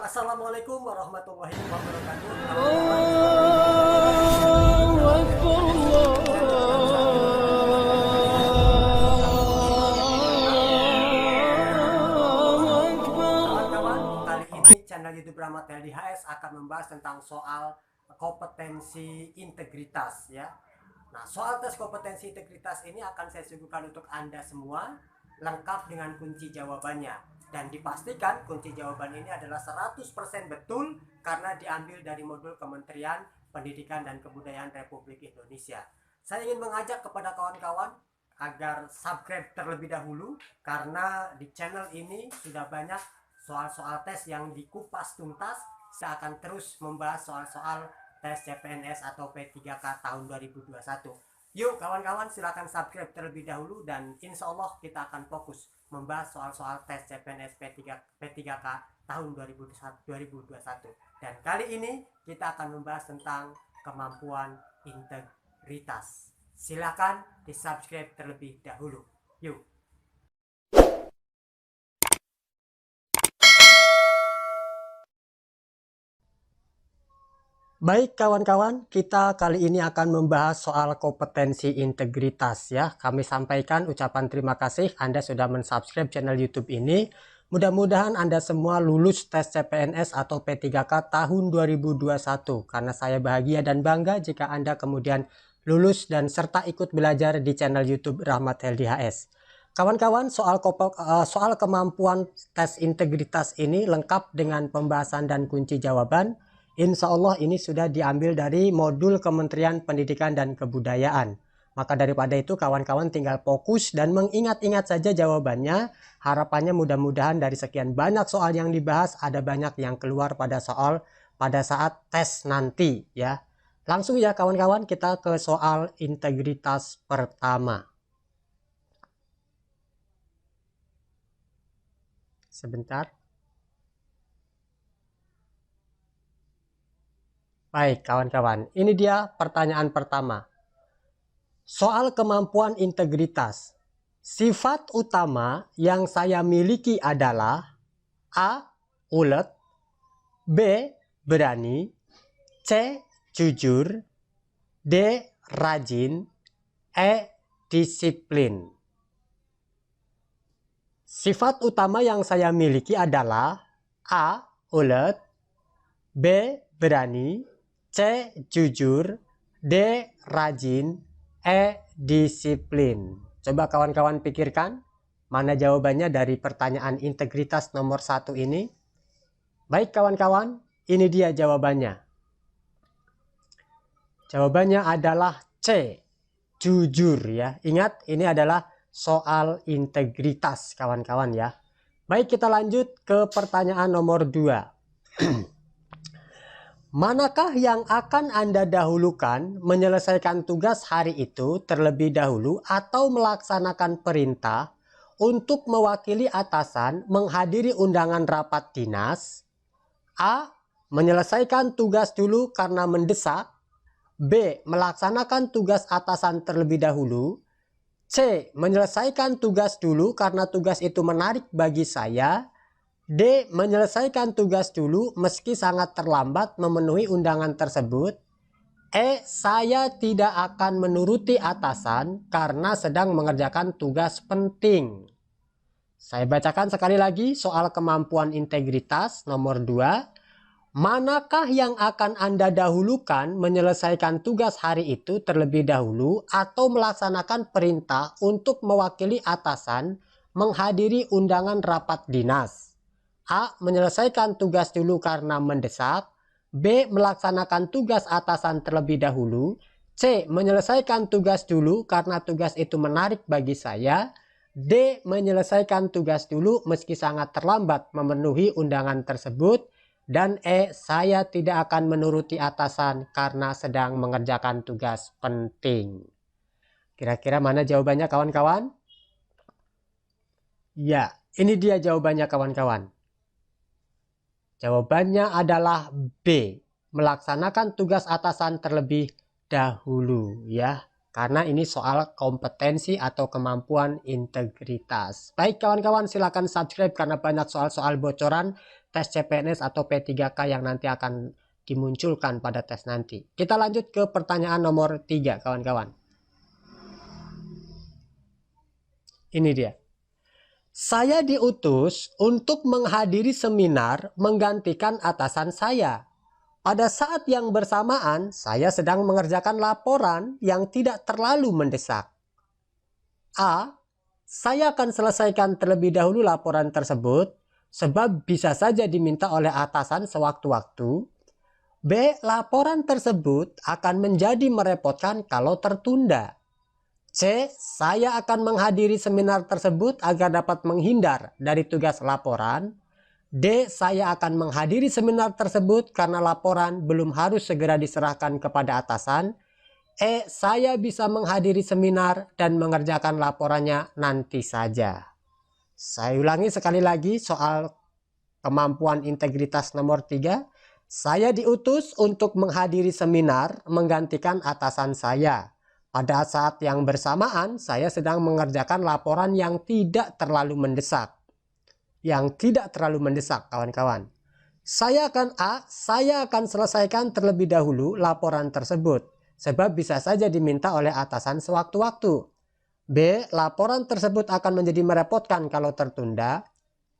Assalamualaikum warahmatullahi wabarakatuh. الله أكبر الله أكبر. Kawan-kawan, kali ini channel YouTube Rahmat LDHS akan membahas tentang soal kompetensi integritas ya. Nah, soal tes kompetensi integritas ini akan saya suguhkan untuk Anda semua lengkap dengan kunci jawabannya, dan dipastikan kunci jawaban ini adalah 100% betul karena diambil dari modul Kementerian Pendidikan dan Kebudayaan Republik Indonesia. Saya ingin mengajak kepada kawan-kawan agar subscribe terlebih dahulu, karena di channel ini sudah banyak soal-soal tes yang dikupas tuntas. Saya akan terus membahas soal-soal tes CPNS atau P3K tahun 2021. Yuk kawan-kawan, silakan subscribe terlebih dahulu, dan insya Allah kita akan fokus membahas soal-soal tes CPNS P3K tahun 2021. Dan kali ini kita akan membahas tentang kemampuan integritas. Silakan di subscribe terlebih dahulu. Yuk. Baik kawan-kawan, kita kali ini akan membahas soal kompetensi integritas ya. Kami sampaikan ucapan terima kasih Anda sudah mensubscribe channel YouTube ini. Mudah-mudahan Anda semua lulus tes CPNS atau P3K tahun 2021. Karena saya bahagia dan bangga jika Anda kemudian lulus dan serta ikut belajar di channel YouTube Rahmat LDHS. Kawan-kawan, soal kemampuan tes integritas ini lengkap dengan pembahasan dan kunci jawaban. Insya Allah ini sudah diambil dari modul Kementerian Pendidikan dan Kebudayaan. Maka daripada itu kawan-kawan tinggal fokus dan mengingat-ingat saja jawabannya. Harapannya mudah-mudahan dari sekian banyak soal yang dibahas ada banyak yang keluar pada saat tes nanti ya. Langsung ya kawan-kawan, kita ke soal integritas pertama. Sebentar. Baik kawan-kawan, ini dia pertanyaan pertama. Soal kemampuan integritas. Sifat utama yang saya miliki adalah A. Ulet, B. Berani, C. Jujur, D. Rajin, E. Disiplin. Sifat utama yang saya miliki adalah A. Ulet, B. Berani, C. Jujur, D. Rajin, E. Disiplin. Coba kawan-kawan pikirkan, mana jawabannya dari pertanyaan integritas nomor 1 ini? Baik kawan-kawan, ini dia jawabannya. Jawabannya adalah C. Jujur ya. Ingat, ini adalah soal integritas kawan-kawan ya. Baik, kita lanjut ke pertanyaan nomor 2. Manakah yang akan Anda dahulukan, menyelesaikan tugas hari itu terlebih dahulu atau melaksanakan perintah untuk mewakili atasan menghadiri undangan rapat dinas? A. Menyelesaikan tugas dulu karena mendesak. B. Melaksanakan tugas atasan terlebih dahulu. C. Menyelesaikan tugas dulu karena tugas itu menarik bagi saya. D. Menyelesaikan tugas dulu meski sangat terlambat memenuhi undangan tersebut. E. Saya tidak akan menuruti atasan karena sedang mengerjakan tugas penting. Saya bacakan sekali lagi soal kemampuan integritas nomor 2. Manakah yang akan Anda dahulukan, menyelesaikan tugas hari itu terlebih dahulu atau melaksanakan perintah untuk mewakili atasan menghadiri undangan rapat dinas? A. Menyelesaikan tugas dulu karena mendesak. B. Melaksanakan tugas atasan terlebih dahulu. C. Menyelesaikan tugas dulu karena tugas itu menarik bagi saya. D. Menyelesaikan tugas dulu meski sangat terlambat memenuhi undangan tersebut. Dan E. Saya tidak akan menuruti atasan karena sedang mengerjakan tugas penting. Kira-kira mana jawabannya kawan-kawan? Ya, ini dia jawabannya kawan-kawan. Jawabannya adalah B. Melaksanakan tugas atasan terlebih dahulu ya. Karena ini soal kompetensi atau kemampuan integritas. Baik kawan-kawan, silakan subscribe karena banyak soal-soal bocoran tes CPNS atau P3K yang nanti akan dimunculkan pada tes nanti. Kita lanjut ke pertanyaan nomor 3, kawan-kawan. Ini dia. Saya diutus untuk menghadiri seminar menggantikan atasan saya. Pada saat yang bersamaan, saya sedang mengerjakan laporan yang tidak terlalu mendesak. A. Saya akan selesaikan terlebih dahulu laporan tersebut, sebab bisa saja diminta oleh atasan sewaktu-waktu. B. Laporan tersebut akan menjadi merepotkan kalau tertunda. C. Saya akan menghadiri seminar tersebut agar dapat menghindar dari tugas laporan. D. Saya akan menghadiri seminar tersebut karena laporan belum harus segera diserahkan kepada atasan. E. Saya bisa menghadiri seminar dan mengerjakan laporannya nanti saja. Saya ulangi sekali lagi soal kemampuan integritas nomor 3. Saya diutus untuk menghadiri seminar menggantikan atasan saya. Pada saat yang bersamaan, saya sedang mengerjakan laporan yang tidak terlalu mendesak. Yang tidak terlalu mendesak, kawan-kawan. Saya akan selesaikan terlebih dahulu laporan tersebut, sebab bisa saja diminta oleh atasan sewaktu-waktu. B. Laporan tersebut akan menjadi merepotkan kalau tertunda.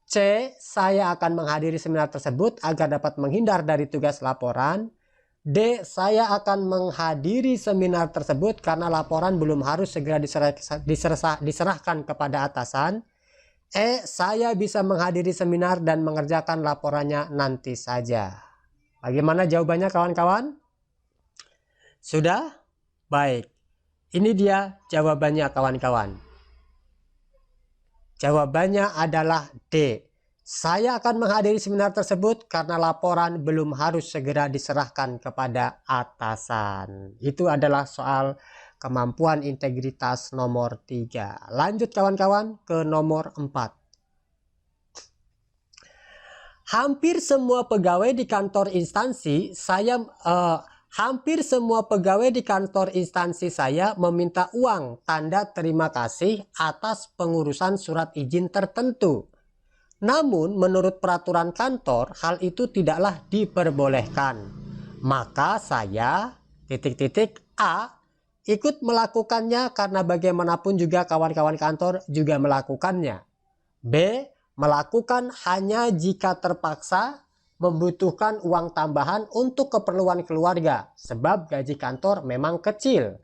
C. Saya akan menghadiri seminar tersebut agar dapat menghindar dari tugas laporan. D. Saya akan menghadiri seminar tersebut karena laporan belum harus segera diserahkan kepada atasan. E. Saya bisa menghadiri seminar dan mengerjakan laporannya nanti saja. Bagaimana jawabannya, kawan-kawan? Sudah? Baik. Ini dia jawabannya, kawan-kawan. Jawabannya adalah D. Saya akan menghadiri seminar tersebut karena laporan belum harus segera diserahkan kepada atasan. Itu adalah soal kemampuan integritas nomor 3. Lanjut, kawan-kawan, ke nomor 4. Hampir semua pegawai di kantor instansi saya meminta uang tanda terima kasih atas pengurusan surat izin tertentu. Namun menurut peraturan kantor hal itu tidaklah diperbolehkan. Maka saya A ikut melakukannya karena bagaimanapun juga kawan-kawan kantor juga melakukannya. B. Melakukan hanya jika terpaksa membutuhkan uang tambahan untuk keperluan keluarga sebab gaji kantor memang kecil.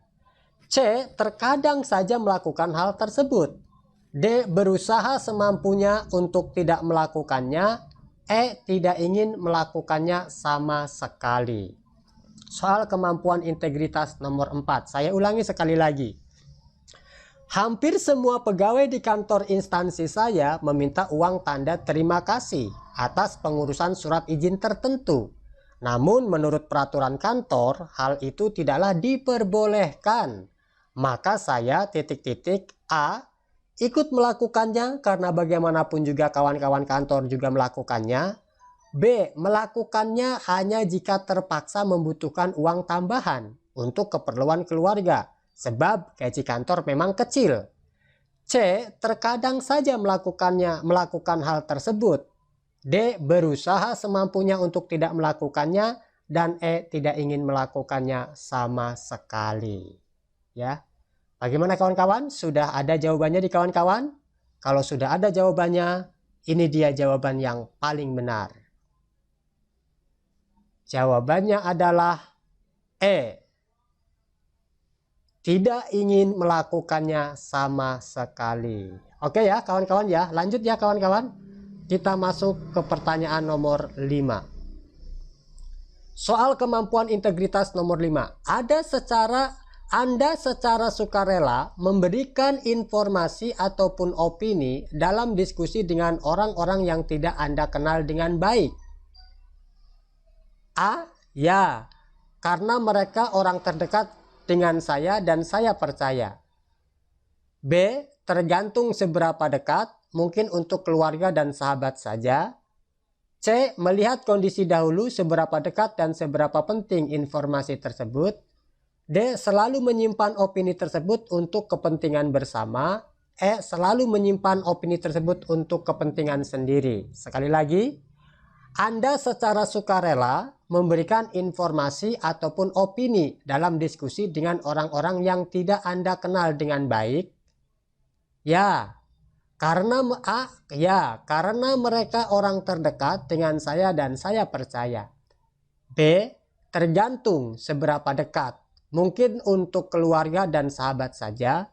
C. Terkadang saja melakukan hal tersebut. D. Berusaha semampunya untuk tidak melakukannya. E. Tidak ingin melakukannya sama sekali. Soal kemampuan integritas nomor 4. Saya ulangi sekali lagi. Hampir semua pegawai di kantor instansi saya meminta uang tanda terima kasih atas pengurusan surat izin tertentu. Namun menurut peraturan kantor hal itu tidaklah diperbolehkan. Maka saya A ikut melakukannya karena bagaimanapun juga kawan-kawan kantor juga melakukannya. B. Melakukannya hanya jika terpaksa membutuhkan uang tambahan untuk keperluan keluarga sebab gaji kantor memang kecil. C. Terkadang saja melakukan hal tersebut. D. Berusaha semampunya untuk tidak melakukannya. Dan E. Tidak ingin melakukannya sama sekali. Ya. Bagaimana, kawan-kawan? Sudah ada jawabannya di kawan-kawan? Kalau sudah ada jawabannya, ini dia jawaban yang paling benar. Jawabannya adalah E. Tidak ingin melakukannya sama sekali. Oke ya, kawan-kawan ya. Lanjut ya, kawan-kawan. Kita masuk ke pertanyaan nomor 5. Soal kemampuan integritas nomor 5. Anda secara sukarela memberikan informasi ataupun opini dalam diskusi dengan orang-orang yang tidak Anda kenal dengan baik. A. Ya, karena mereka orang terdekat dengan saya dan saya percaya. B. Tergantung seberapa dekat, mungkin untuk keluarga dan sahabat saja. C. Melihat kondisi dahulu seberapa dekat dan seberapa penting informasi tersebut. D. Selalu menyimpan opini tersebut untuk kepentingan bersama. E. Selalu menyimpan opini tersebut untuk kepentingan sendiri. Sekali lagi, Anda secara sukarela memberikan informasi ataupun opini dalam diskusi dengan orang-orang yang tidak Anda kenal dengan baik? Ya, karena mereka orang terdekat dengan saya dan saya percaya. B. Tergantung seberapa dekat. Mungkin untuk keluarga dan sahabat saja.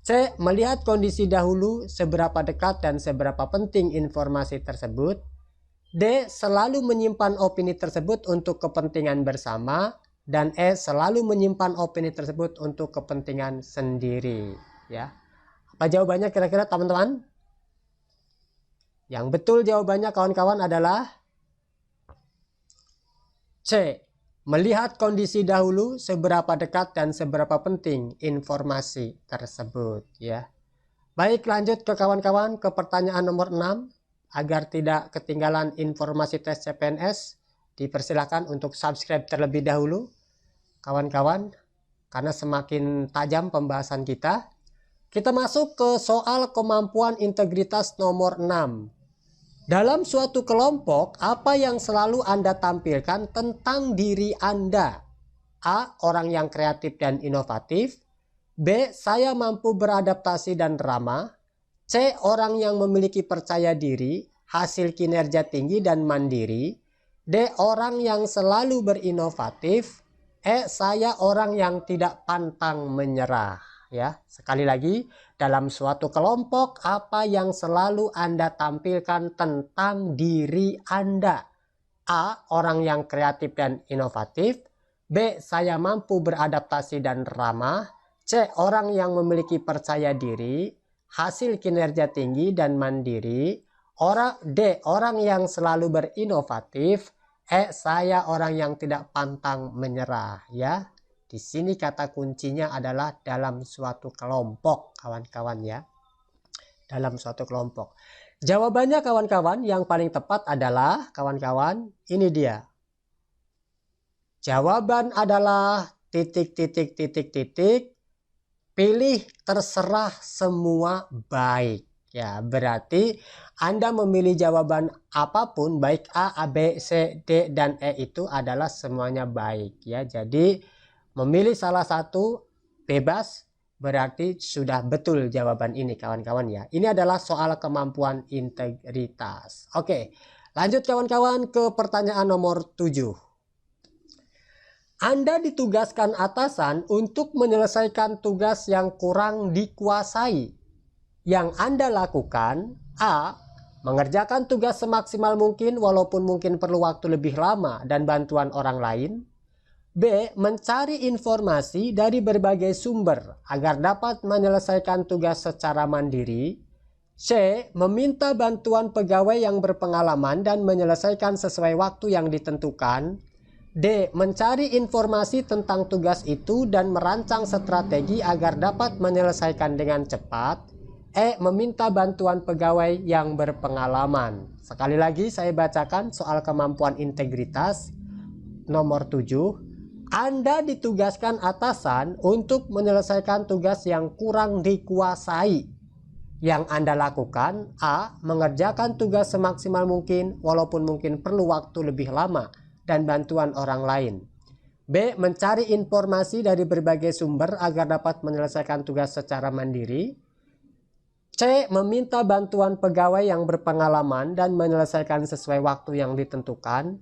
C. Melihat kondisi dahulu seberapa dekat dan seberapa penting informasi tersebut. D. Selalu menyimpan opini tersebut untuk kepentingan bersama. Dan E. Selalu menyimpan opini tersebut untuk kepentingan sendiri. Ya. Apa jawabannya kira-kira teman-teman? Yang betul jawabannya kawan-kawan adalah C. Melihat kondisi dahulu seberapa dekat dan seberapa penting informasi tersebut, ya. Baik, lanjut ke kawan-kawan ke pertanyaan nomor 6. Agar tidak ketinggalan informasi tes CPNS, dipersilakan untuk subscribe terlebih dahulu kawan-kawan, karena semakin tajam pembahasan kita. Kita masuk ke soal kemampuan integritas nomor 6. Dalam suatu kelompok, apa yang selalu Anda tampilkan tentang diri Anda? A. Orang yang kreatif dan inovatif. B. Saya mampu beradaptasi dan ramah. C. Orang yang memiliki percaya diri, hasil kinerja tinggi dan mandiri. D. Orang yang selalu berinovatif. E. Saya orang yang tidak pantang menyerah. Ya, sekali lagi, dalam suatu kelompok, apa yang selalu Anda tampilkan tentang diri Anda? A. Orang yang kreatif dan inovatif. B. Saya mampu beradaptasi dan ramah. C. Orang yang memiliki percaya diri, hasil kinerja tinggi dan mandiri. D. Orang yang selalu berinovatif. E. Saya orang yang tidak pantang menyerah. Ya. Di sini kata kuncinya adalah dalam suatu kelompok, kawan-kawan, ya. Dalam suatu kelompok. Jawabannya kawan-kawan yang paling tepat adalah, kawan-kawan, ini dia. Jawaban adalah pilih terserah semua baik. Ya, berarti Anda memilih jawaban apapun, baik A, B, C, D, dan E itu adalah semuanya baik. Ya, jadi memilih salah satu bebas berarti sudah betul jawaban ini kawan-kawan, ya. Ini adalah soal kemampuan integritas. Oke, lanjut kawan-kawan ke pertanyaan nomor 7. Anda ditugaskan atasan untuk menyelesaikan tugas yang kurang dikuasai. Yang Anda lakukan: A. Mengerjakan tugas semaksimal mungkin walaupun mungkin perlu waktu lebih lama dan bantuan orang lain. B. Mencari informasi dari berbagai sumber agar dapat menyelesaikan tugas secara mandiri. C. Meminta bantuan pegawai yang berpengalaman dan menyelesaikan sesuai waktu yang ditentukan. D. Mencari informasi tentang tugas itu dan merancang strategi agar dapat menyelesaikan dengan cepat. E. Meminta bantuan pegawai yang berpengalaman. Sekali lagi saya bacakan soal kemampuan integritas nomor 7. Anda ditugaskan atasan untuk menyelesaikan tugas yang kurang dikuasai. Yang Anda lakukan: A. Mengerjakan tugas semaksimal mungkin walaupun mungkin perlu waktu lebih lama dan bantuan orang lain. B. Mencari informasi dari berbagai sumber agar dapat menyelesaikan tugas secara mandiri. C. Meminta bantuan pegawai yang berpengalaman dan menyelesaikan sesuai waktu yang ditentukan.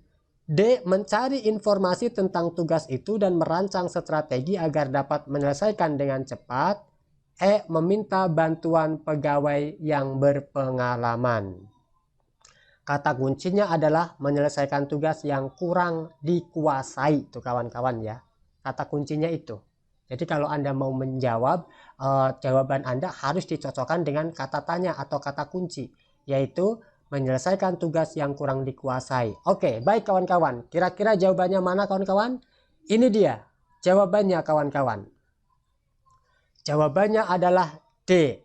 D. Mencari informasi tentang tugas itu dan merancang strategi agar dapat menyelesaikan dengan cepat. E. Meminta bantuan pegawai yang berpengalaman. Kata kuncinya adalah menyelesaikan tugas yang kurang dikuasai, tuh kawan-kawan, ya. Kata kuncinya itu. Jadi kalau Anda mau menjawab, jawaban Anda harus dicocokkan dengan kata tanya atau kata kunci, yaitu menyelesaikan tugas yang kurang dikuasai. Oke, baik kawan-kawan. Kira-kira jawabannya mana kawan-kawan? Ini dia jawabannya kawan-kawan. Jawabannya adalah D.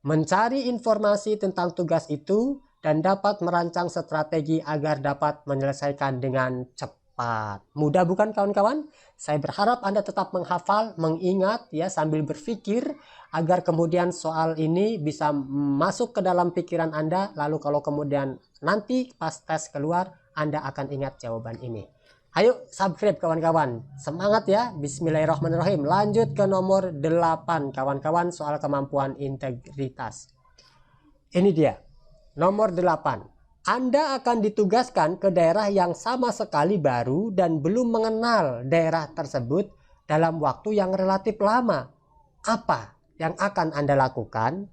Mencari informasi tentang tugas itu dan dapat merancang strategi agar dapat menyelesaikan dengan cepat. Mudah bukan kawan-kawan? Saya berharap Anda tetap menghafal, mengingat, ya, sambil berpikir agar kemudian soal ini bisa masuk ke dalam pikiran Anda. Lalu kalau kemudian nanti pas tes keluar, Anda akan ingat jawaban ini. Ayo subscribe kawan-kawan. Semangat ya. Bismillahirrahmanirrahim. Lanjut ke nomor 8 kawan-kawan, soal kemampuan integritas. Ini dia. Nomor 8. Anda akan ditugaskan ke daerah yang sama sekali baru dan belum mengenal daerah tersebut dalam waktu yang relatif lama. Apa yang akan Anda lakukan?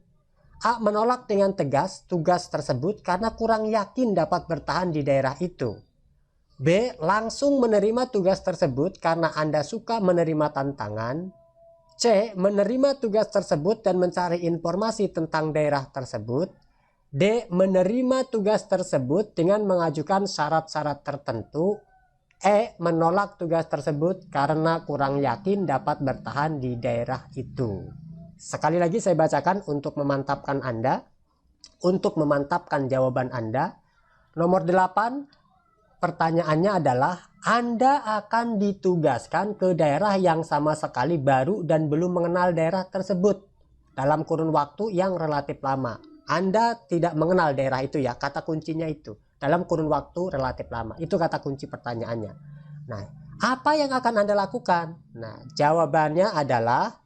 A. Menolak dengan tegas tugas tersebut karena kurang yakin dapat bertahan di daerah itu. B. Langsung menerima tugas tersebut karena Anda suka menerima tantangan. C. Menerima tugas tersebut dan mencari informasi tentang daerah tersebut. D. Menerima tugas tersebut dengan mengajukan syarat-syarat tertentu. E. Menolak tugas tersebut karena kurang yakin dapat bertahan di daerah itu. Sekali lagi saya bacakan untuk memantapkan Anda, untuk memantapkan jawaban Anda. Nomor 8. Pertanyaannya adalah, Anda akan ditugaskan ke daerah yang sama sekali baru dan belum mengenal daerah tersebut dalam kurun waktu yang relatif lama. Anda tidak mengenal daerah itu ya, kata kuncinya itu. Dalam kurun waktu relatif lama. Itu kata kunci pertanyaannya. Nah, apa yang akan Anda lakukan? Nah, jawabannya adalah,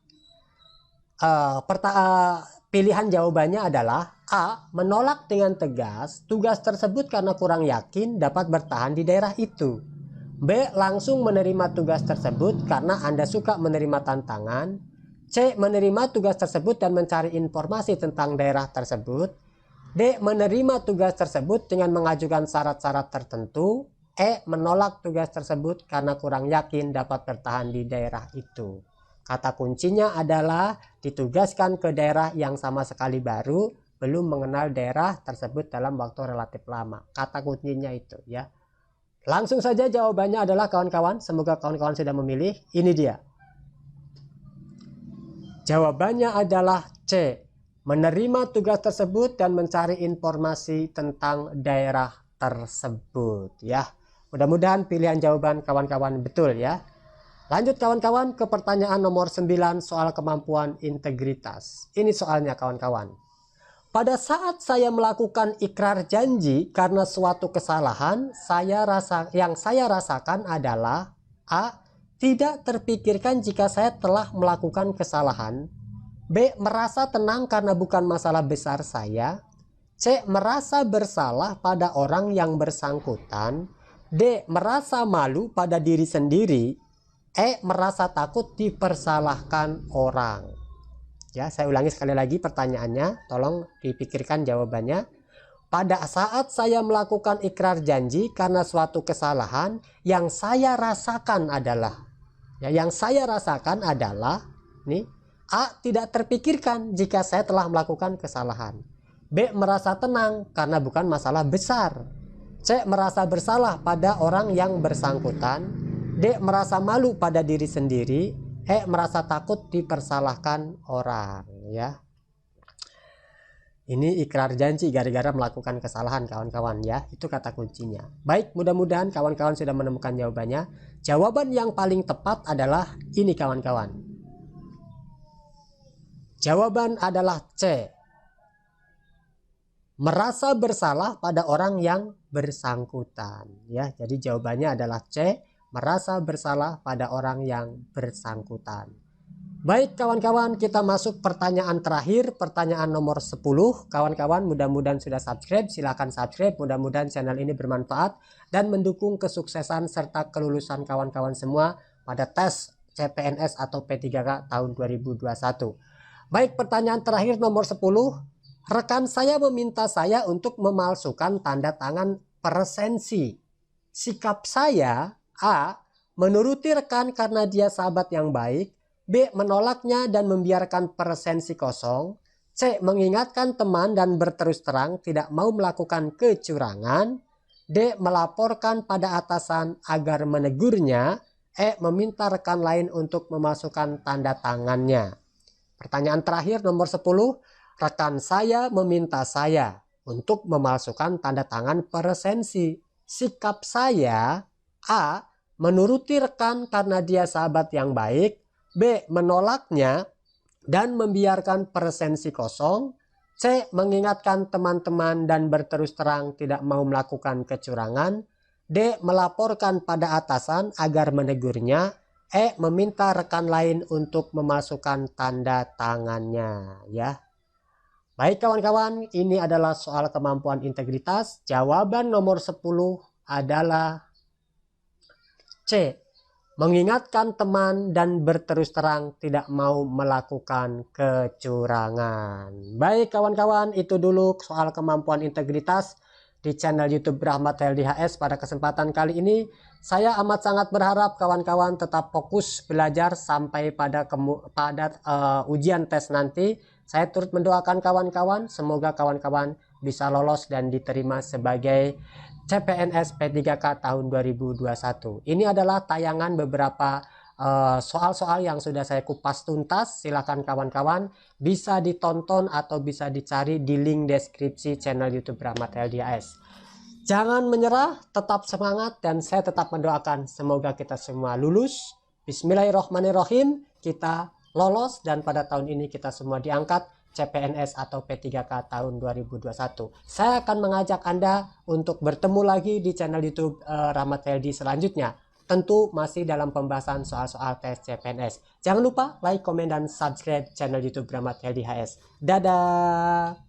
pilihan jawabannya adalah A. Menolak dengan tegas tugas tersebut karena kurang yakin dapat bertahan di daerah itu. B. Langsung menerima tugas tersebut karena Anda suka menerima tantangan. C. Menerima tugas tersebut dan mencari informasi tentang daerah tersebut. D. Menerima tugas tersebut dengan mengajukan syarat-syarat tertentu. E. Menolak tugas tersebut karena kurang yakin dapat bertahan di daerah itu. Kata kuncinya adalah ditugaskan ke daerah yang sama sekali baru, belum mengenal daerah tersebut dalam waktu relatif lama. Kata kuncinya itu ya. Langsung saja jawabannya adalah kawan-kawan. Semoga kawan-kawan sudah memilih. Ini dia. Jawabannya adalah C. Menerima tugas tersebut dan mencari informasi tentang daerah tersebut ya. Mudah-mudahan pilihan jawaban kawan-kawan betul ya. Lanjut kawan-kawan ke pertanyaan nomor 9 soal kemampuan integritas. Ini soalnya kawan-kawan. Pada saat saya melakukan ikrar janji karena suatu kesalahan, yang saya rasakan adalah A. Tidak terpikirkan jika saya telah melakukan kesalahan. B. Merasa tenang karena bukan masalah besar saya. C. Merasa bersalah pada orang yang bersangkutan. D. Merasa malu pada diri sendiri. E. Merasa takut dipersalahkan orang. Ya, saya ulangi sekali lagi pertanyaannya, tolong dipikirkan jawabannya. Pada saat saya melakukan ikrar janji karena suatu kesalahan, yang saya rasakan adalah nih, A. Tidak terpikirkan jika saya telah melakukan kesalahan. B. Merasa tenang karena bukan masalah besar. C. Merasa bersalah pada orang yang bersangkutan. D. Merasa malu pada diri sendiri. E. Merasa takut dipersalahkan orang ya. Ini ikrar janji gara-gara melakukan kesalahan kawan-kawan ya. Itu kata kuncinya. Baik, mudah-mudahan kawan-kawan sudah menemukan jawabannya. Jawaban yang paling tepat adalah ini kawan-kawan. Jawaban adalah C. Merasa bersalah pada orang yang bersangkutan ya. Jadi jawabannya adalah C. Merasa bersalah pada orang yang bersangkutan. Baik kawan-kawan, kita masuk pertanyaan terakhir, pertanyaan nomor 10. Kawan-kawan mudah-mudahan sudah subscribe, silahkan subscribe, mudah-mudahan channel ini bermanfaat dan mendukung kesuksesan serta kelulusan kawan-kawan semua pada tes CPNS atau P3K tahun 2021. Baik, pertanyaan terakhir nomor 10. Rekan saya meminta saya untuk memalsukan tanda tangan presensi. Sikap saya A. Menuruti rekan karena dia sahabat yang baik. B. Menolaknya dan membiarkan presensi kosong. C. Mengingatkan teman dan berterus terang tidak mau melakukan kecurangan. D. Melaporkan pada atasan agar menegurnya. E. Meminta rekan lain untuk memasukkan tanda tangannya. Pertanyaan terakhir nomor 10. Rekan saya meminta saya untuk memalsukan tanda tangan presensi. Sikap saya A. Menuruti rekan karena dia sahabat yang baik. B. Menolaknya dan membiarkan presensi kosong. C. Mengingatkan teman-teman dan berterus terang tidak mau melakukan kecurangan. D. Melaporkan pada atasan agar menegurnya. E. Meminta rekan lain untuk memasukkan tanda tangannya, ya. Baik kawan-kawan, ini adalah soal kemampuan integritas. Jawaban nomor 10 adalah C. Mengingatkan teman dan berterus terang tidak mau melakukan kecurangan. Baik kawan-kawan, itu dulu soal kemampuan integritas di channel YouTube Rahmat LDHS pada kesempatan kali ini. Saya amat sangat berharap kawan-kawan tetap fokus belajar sampai pada ujian tes nanti. Saya turut mendoakan kawan-kawan, semoga kawan-kawan bisa lolos dan diterima sebagai CPNS P3K tahun 2021. Ini adalah tayangan beberapa soal-soal yang sudah saya kupas tuntas. Silakan kawan-kawan bisa ditonton atau bisa dicari di link deskripsi channel YouTube Rahmat LDHS. Jangan menyerah, tetap semangat, dan saya tetap mendoakan semoga kita semua lulus. Bismillahirrahmanirrahim, kita lolos dan pada tahun ini kita semua diangkat CPNS atau P3K tahun 2021. Saya akan mengajak Anda untuk bertemu lagi di channel YouTube Rahmat LD selanjutnya. Tentu masih dalam pembahasan soal-soal tes CPNS. Jangan lupa like, komen, dan subscribe channel YouTube Rahmat LDHS. Dadah!